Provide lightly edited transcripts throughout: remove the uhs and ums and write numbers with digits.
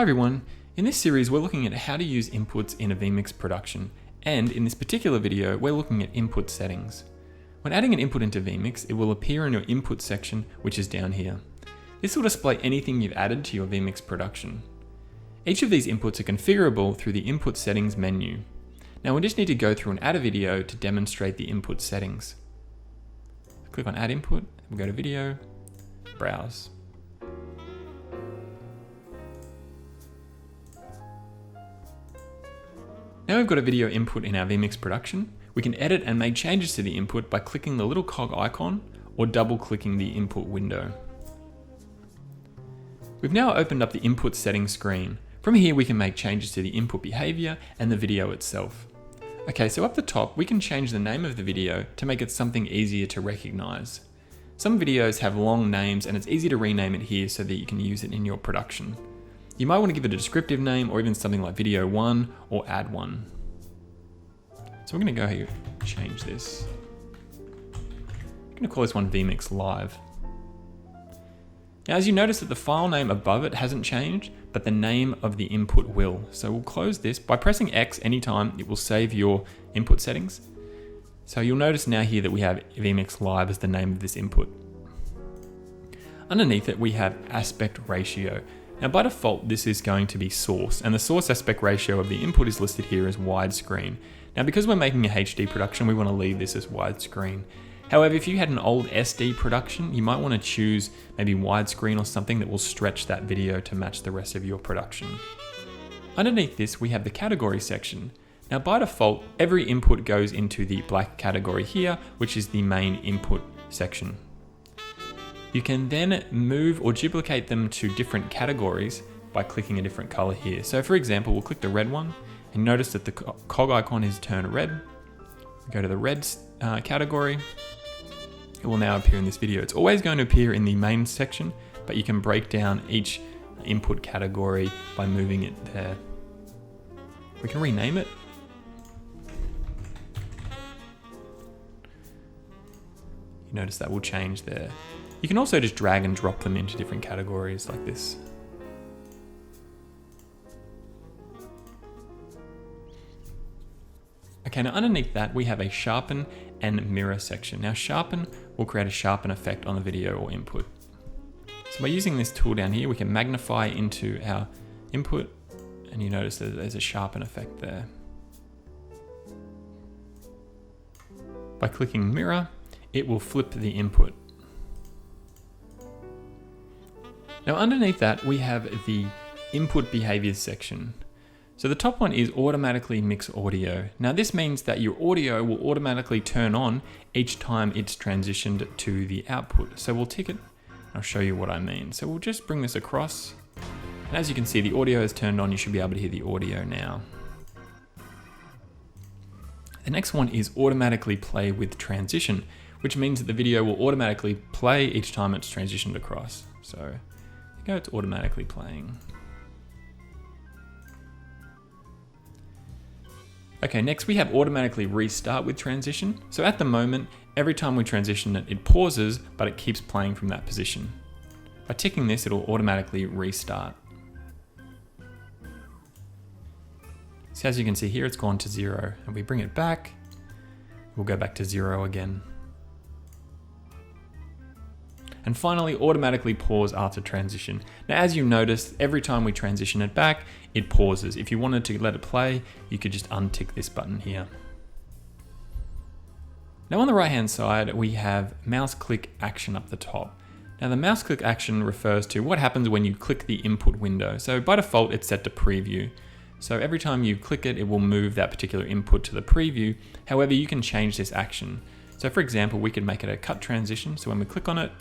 Hi everyone, in this series we're looking at how to use inputs in a vMix production, and in this particular video we're looking at input settings. When adding an input into vMix, it will appear in your input section, which is down here. This will display anything you've added to your vMix production. Each of these inputs are configurable through the input settings menu. Now we just need to go through and add a video to demonstrate the input settings. Click on add input, we'll go to video, browse. Now we've got a video input in our vMix production. We can edit and make changes to the input by clicking the little cog icon or double clicking the input window. We've now opened up the input settings screen. From here we can make changes to the input behavior and the video itself. Okay, so up the top we can change the name of the video to make it something easier to recognize. Some videos have long names and it's easy to rename it here so that you can use it in your production. You might want to give it a descriptive name or even something like video 1 or add 1. So we're going to go here and change this. I'm going to call this one vMix Live. Now as you notice that the file name above it hasn't changed, but the name of the input will. So we'll close this. By pressing X anytime, it will save your input settings. So you'll notice now here that we have vMix Live as the name of this input. Underneath it we have aspect ratio. Now by default this is going to be source, and the source aspect ratio of the input is listed here as widescreen. Now because we're making a HD production, we want to leave this as widescreen. However, if you had an old SD production, you might want to choose maybe widescreen or something that will stretch that video to match the rest of your production. Underneath this we have the category section. Now by default every input goes into the black category here, which is the main input section. You can then move or duplicate them to different categories by clicking a different color here. So for example, we'll click the red one and notice that the cog icon is turned red. Go to the red category. It will now appear in this video. It's always going to appear in the main section, but you can break down each input category by moving it there. We can rename it. You notice that will change there. You can also just drag and drop them into different categories like this. Okay, now underneath that we have a sharpen and mirror section. Now sharpen will create a sharpen effect on the video or input. So by using this tool down here, we can magnify into our input and you notice that there's a sharpen effect there. By clicking mirror, it will flip the input. Now underneath that we have the input behaviors section. So the top one is automatically mix audio. Now this means that your audio will automatically turn on each time it's transitioned to the output. So we'll tick it, I'll show you what I mean. So we'll just bring this across. And as you can see, the audio is turned on. You should be able to hear the audio now. The next one is automatically play with transition, which means that the video will automatically play each time it's transitioned across. So it's automatically playing. Okay, next we have automatically restart with transition. So at the moment, every time we transition it, it pauses, but it keeps playing from that position. By ticking this, it'll automatically restart. So as you can see here, it's gone to 0, and we bring it back, we'll go back to 0 again. And finally, automatically pause after transition. Now, as you notice, every time we transition it back, it pauses. If you wanted to let it play, you could just untick this button here. Now on the right-hand side, we have mouse click action up the top. Now the mouse click action refers to what happens when you click the input window. So by default, it's set to preview. So every time you click it, it will move that particular input to the preview. However, you can change this action. So for example, we could make it a cut transition. So when we click on it,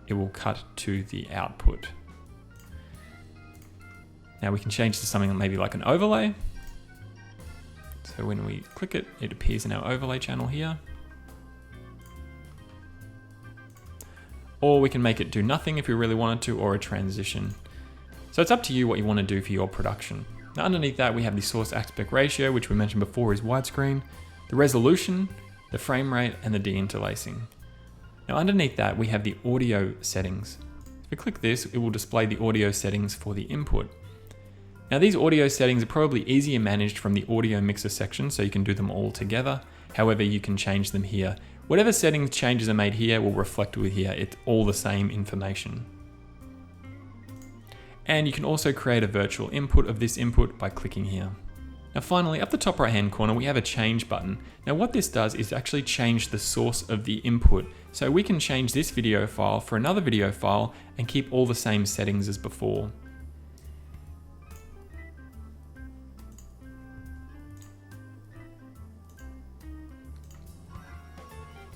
it will cut to the output. Now we can change to something maybe like an overlay. So when we click it, it appears in our overlay channel here. Or we can make it do nothing if we really wanted to, or a transition. So it's up to you what you want to do for your production. Now underneath that we have the source aspect ratio, which we mentioned before is widescreen, the resolution, the frame rate, and the deinterlacing. Now underneath that we have the audio settings. If we click this, it will display the audio settings for the input. Now these audio settings are probably easier managed from the audio mixer section, so you can do them all together. However, you can change them here. Whatever settings changes are made here will reflect with here. It's all the same information. And you can also create a virtual input of this input by clicking here. Now finally, up the top right hand corner, we have a change button. Now what this does is actually change the source of the input. So we can change this video file for another video file and keep all the same settings as before.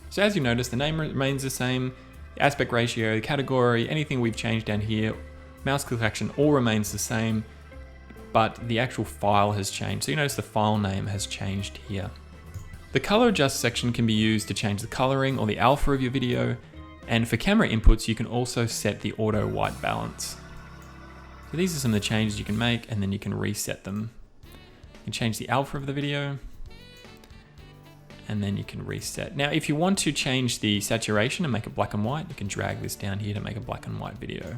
So as you notice, the name remains the same, the aspect ratio, the category, anything we've changed down here, mouse click action all remains the same, but the actual file has changed. So you notice the file name has changed here. The color adjust section can be used to change the coloring or the alpha of your video. And for camera inputs, you can also set the auto white balance. So these are some of the changes you can make, and then you can reset them. You can change the alpha of the video, and then you can reset. Now, if you want to change the saturation and make it black and white, you can drag this down here to make a black and white video.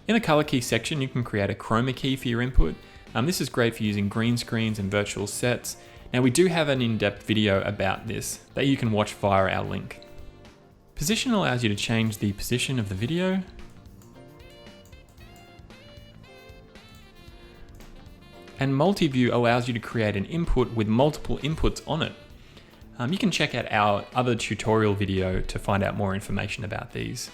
In the color key section, you can create a chroma key for your input. This is great for using green screens and virtual sets. Now, we do have an in-depth video about this that you can watch via our link. Position allows you to change the position of the video. And Multiview allows you to create an input with multiple inputs on it. You can check out our other tutorial video to find out more information about these.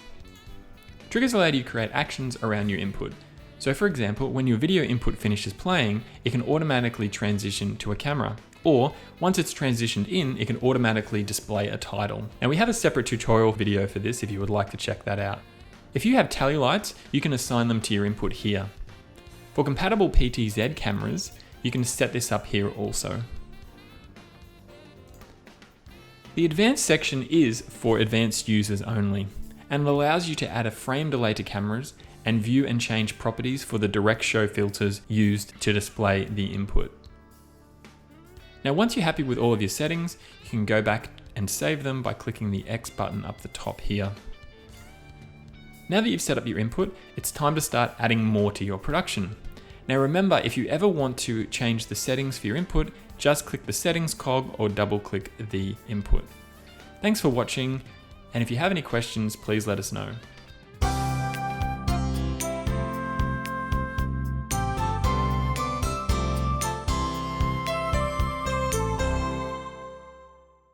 Triggers allow you to create actions around your input. So for example, when your video input finishes playing, it can automatically transition to a camera. Or once it's transitioned in, it can automatically display a title. Now we have a separate tutorial video for this if you would like to check that out. If you have tally lights, you can assign them to your input here. For compatible PTZ cameras, you can set this up here also. The advanced section is for advanced users only, and it allows you to add a frame delay to cameras and view and change properties for the direct show filters used to display the input. Now once you're happy with all of your settings, you can go back and save them by clicking the X button up the top here. Now that you've set up your input, it's time to start adding more to your production. Now remember, if you ever want to change the settings for your input, just click the settings cog or double click the input. Thanks for watching, and if you have any questions, please let us know.